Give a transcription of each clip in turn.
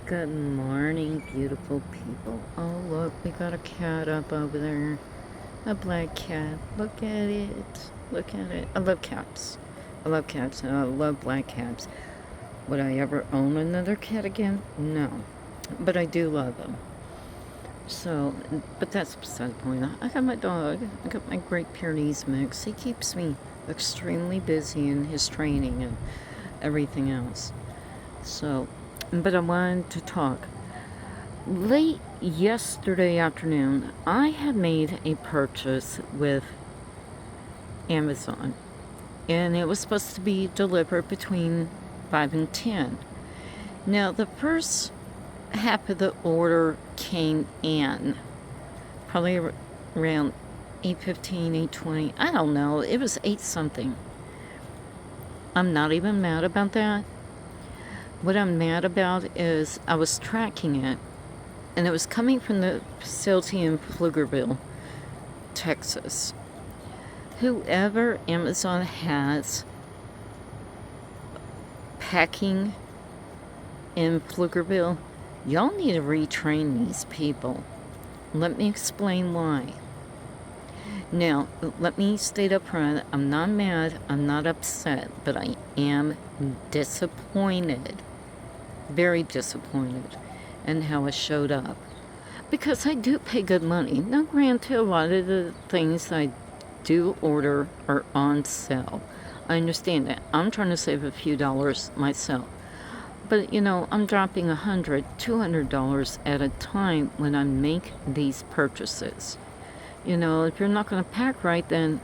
Good morning, beautiful people. Oh, look, we got a cat up over there. A black cat. Look at it. Look at it. I love cats. I love cats and I love black cats. Would I ever own another cat again? No. But I do love them. So, but that's beside the point. I got my dog. I got my Great Pyrenees mix. He keeps me extremely busy in his training and everything else. So, but I wanted to talk. Late yesterday afternoon, I had made a purchase with Amazon, and it was supposed to be delivered between 5 and 10. Now, the first half of the order came in probably around 8:15, 8:20. I don't know. It was 8 something. I'm not even mad about that. What I'm mad about is I was tracking it, and it was coming from the facility in Pflugerville, Texas. Whoever Amazon has packing in Pflugerville, y'all need to retrain these people. Let me explain why. Now, let me state up front, I'm not mad, I'm not upset, but I am disappointed, very disappointed in how it showed up. Because I do pay good money. Now, granted, a lot of the things I do order are on sale. I understand that. I'm trying to save a few dollars myself. But, I'm dropping $100, $200 at a time when I make these purchases. If you're not going to pack right, then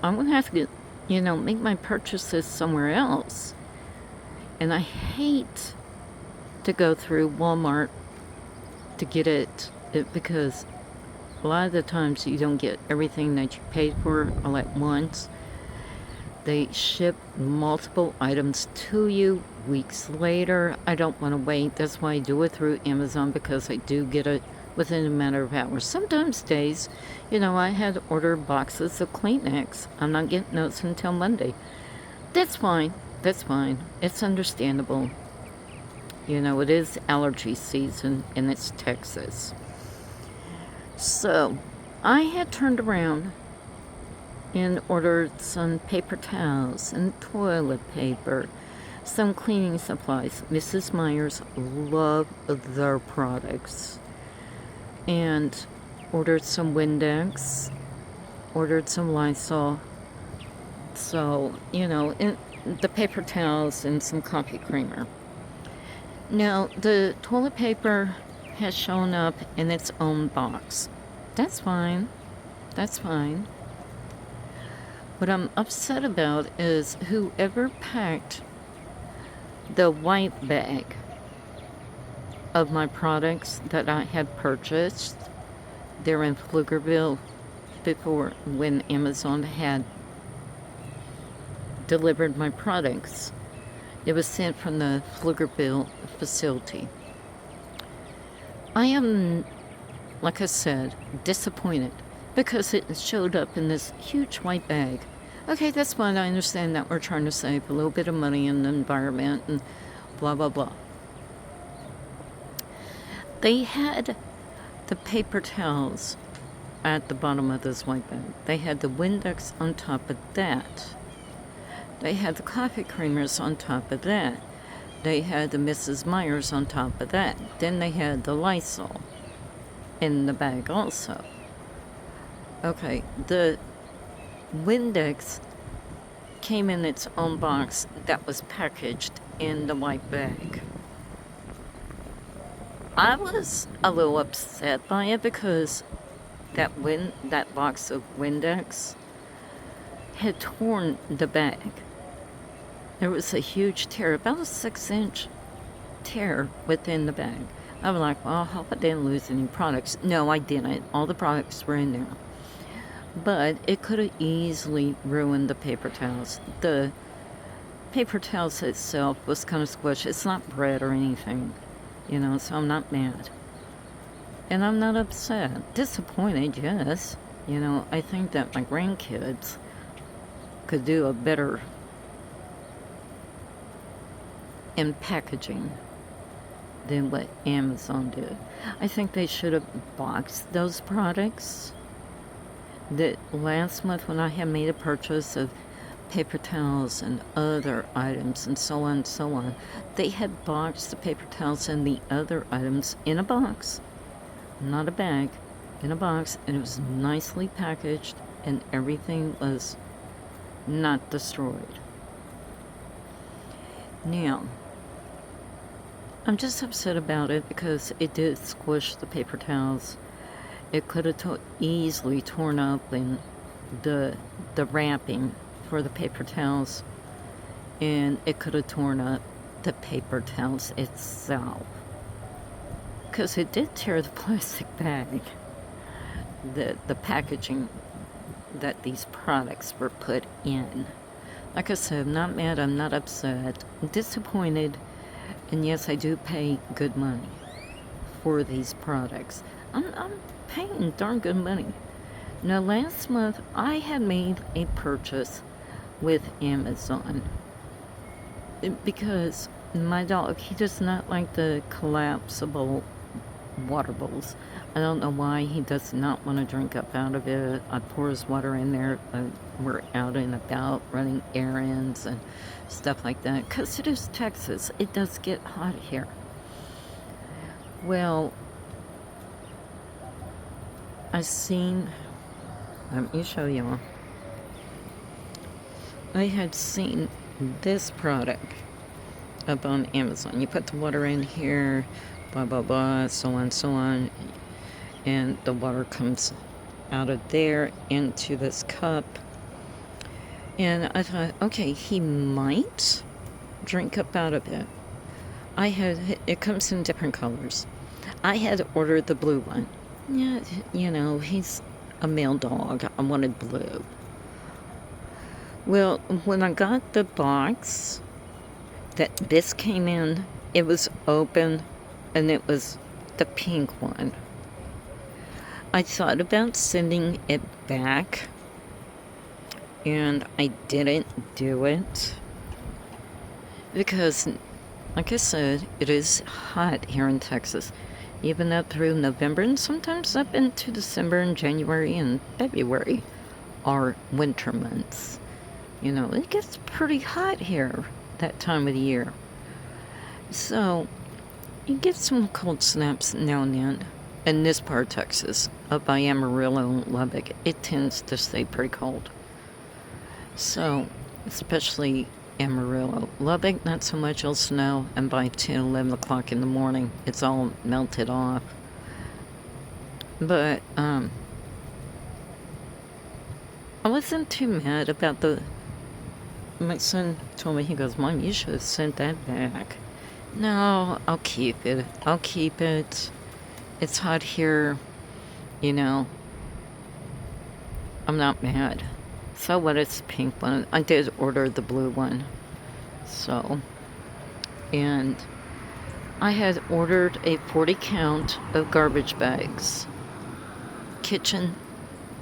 I'm going to have to, make my purchases somewhere else. And I hate to go through Walmart to get it because a lot of the times you don't get everything that you paid for all at once. They ship multiple items to you weeks later. I don't want to wait. That's why I do it through Amazon, because I do get it within a matter of hours. Sometimes days. I had ordered boxes of Kleenex. I'm not getting those until Monday. That's fine. That's fine. It's understandable. It is allergy season and it's Texas. So, I had turned around and ordered some paper towels and toilet paper, some cleaning supplies. Mrs. Myers loved their products. And ordered some Windex, ordered some Lysol. So, and the paper towels and some coffee creamer. Now, the toilet paper has shown up in its own box. That's fine. That's fine. What I'm upset about is whoever packed the white bag of my products that I had purchased there in Pflugerville before, when Amazon had delivered my products. It was sent from the Pflugerville facility. I am, like I said, disappointed because it showed up in this huge white bag. Okay, that's fine. I understand that we're trying to save a little bit of money in the environment and blah, blah, blah. They had the paper towels at the bottom of this white bag. They had the Windex on top of that. They had the coffee creamers on top of that. They had the Mrs. Myers on top of that. Then they had the Lysol in the bag also. Okay, the Windex came in its own box that was packaged in the white bag. I was a little upset by it because that box of Windex had torn the bag. There was a huge tear, about a 6-inch tear within the bag. I was like, well, I hope I didn't lose any products. No, I didn't. All the products were in there. But it could have easily ruined the paper towels. The paper towels itself was kind of squished. It's not bread or anything, so I'm not mad. And I'm not upset. Disappointed, yes. I think that my grandkids could do a better in packaging than what Amazon did. I think they should have boxed those products. That last month when I had made a purchase of paper towels and other items and so on and so on, they had boxed the paper towels and the other items in a box, not a bag, in a box, and it was nicely packaged and everything was not destroyed. Now, I'm just upset about it because it did squish the paper towels. It could have easily torn up in the wrapping for the paper towels, and it could have torn up the paper towels itself, because it did tear the plastic bag, the packaging that these products were put in. Like I said, I'm not mad, I'm not upset, I'm disappointed, and yes, I do pay good money for these products. I'm paying darn good money. Now, last month, I had made a purchase with Amazon because my dog, he does not like the collapsible water bowls. I don't know why he does not want to drink up out of it. I pour his water in there. We're out and about running errands and stuff like that, because it is Texas. It does get hot here. Well, let me show you. I had seen this product up on Amazon. You put the water in here, blah, blah, blah, so on, and the water comes out of there into this cup. And I thought, okay, he might drink up out of it. It comes in different colors. I had ordered the blue one. Yeah, he's a male dog. I wanted blue. Well, when I got the box that this came in, it was open and it was the pink one. I thought about sending it back and I didn't do it because, like I said, it is hot here in Texas, even up through November and sometimes up into December and January and February are winter months. It gets pretty hot here that time of the year. So, you get some cold snaps now and then. In this part of Texas, up by Amarillo and Lubbock, it tends to stay pretty cold. So, especially Amarillo. Lubbock, not so much, it'll snow, and by 10, 11 o'clock in the morning, it's all melted off. But, I wasn't too mad about my son told me, he goes, Mom, you should have sent that back. No, I'll keep it. It's hot here, I'm not mad. So what, it's the pink one. I did order the blue one. So, and I had ordered a 40 count of garbage bags.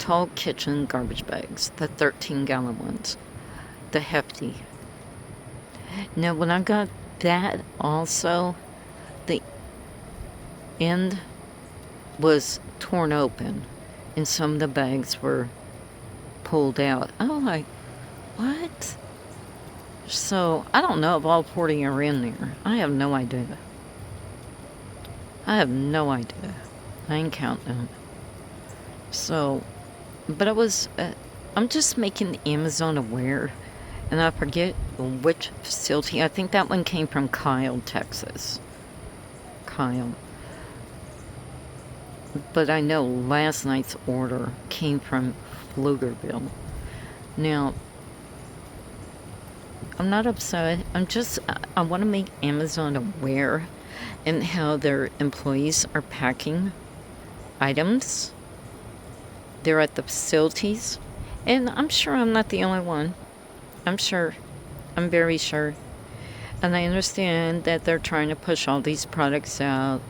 Tall kitchen garbage bags, the 13-gallon ones. The hefty. Now, when I got that also, the end was torn open and some of the bags were pulled out. I was like, what? So, I don't know if all 40 are in there. I have no idea. I ain't counting them. So, but I'm just making Amazon aware. And I forget which facility. I think that one came from Kyle, Texas. Kyle. But I know last night's order came from Pflugerville. Now, I'm not upset. I want to make Amazon aware and how their employees are packing items. They're at the facilities. And I'm sure I'm not the only one. I'm very sure. And I understand that they're trying to push all these products out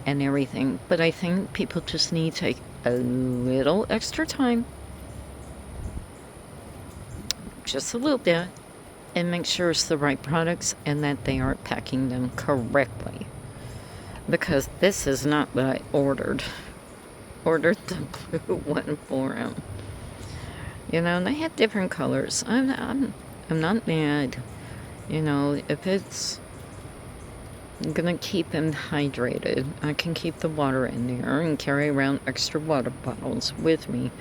and everything. But I think people just need to take a little extra time. Just a little bit. And make sure it's the right products and that they are packing them correctly. because this is not what I ordered. Ordered the blue one for him. You know, and they have different colors. I'm not mad. You know, if it's gonna keep him hydrated, I can keep the water in there and carry around extra water bottles with me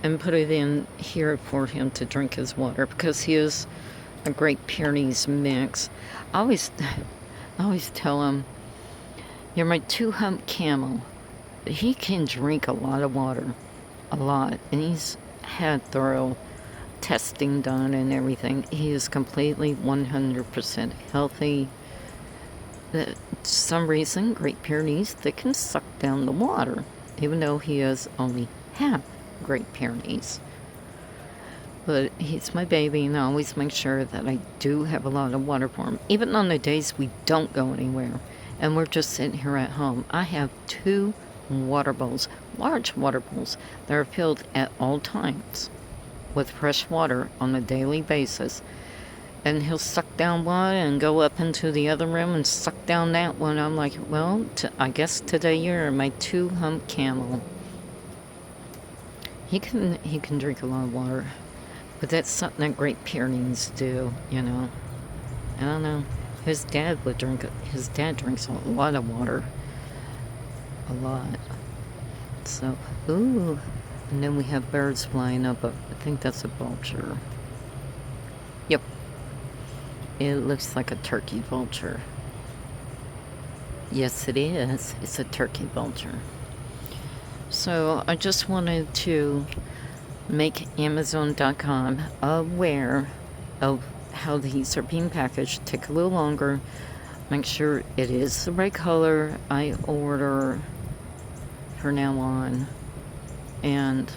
and put it in here for him to drink his water, because he is a Great Pyrenees mix. I always tell him, you're my 2-hump camel. He can drink a lot of water, a lot, and he's had thorough testing done and everything. He is completely 100% healthy. For some reason, Great Pyrenees, they can suck down the water, even though he is only half Great Pyrenees. But he's my baby, and I always make sure that I do have a lot of water for him. Even on the days we don't go anywhere and we're just sitting here at home, I have 2 water bowls, large water bowls, that are filled at all times with fresh water on a daily basis. And he'll suck down one and go up into the other room and suck down that one. I'm like, well, I guess today you're my 2-hump camel. He can drink a lot of water, but that's something that Great Pyrenees do, you know. I don't know. His dad drinks a lot of water. A lot. So, ooh. And then we have birds flying up. I think that's a vulture. Yep. It looks like a turkey vulture. Yes, it is. It's a turkey vulture. So, I just wanted to make Amazon.com aware of how these are being packaged. Take a little longer. Make sure it is the right color I order from now on. And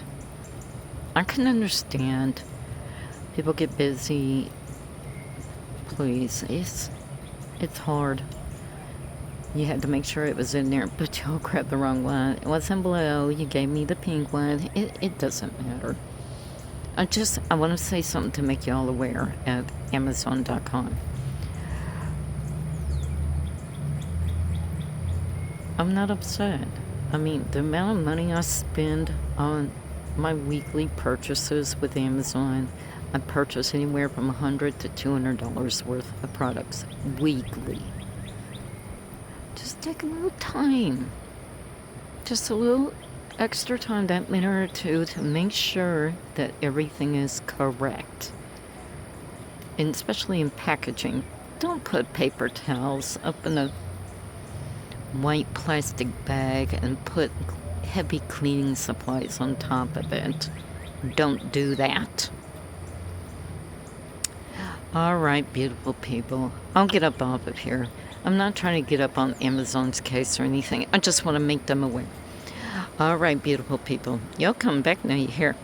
I can understand people get busy. Please, it's hard. You had to make sure it was in there, but y'all grabbed the wrong one. It wasn't blue. You gave me the pink one. It doesn't matter. I want to say something to make y'all aware at Amazon.com. I'm not upset. I mean, the amount of money I spend on my weekly purchases with Amazon, I purchase anywhere from $100 to $200 worth of products weekly. Just take a little time. Just a little extra time, that minute or two, to make sure that everything is correct. And especially in packaging. Don't put paper towels up in a white plastic bag and put heavy cleaning supplies on top of it. Don't do that. Alright, beautiful people. I'll get up off of here. I'm not trying to get up on Amazon's case or anything. I just want to make them aware. Alright, beautiful people. Y'all come back now, you hear.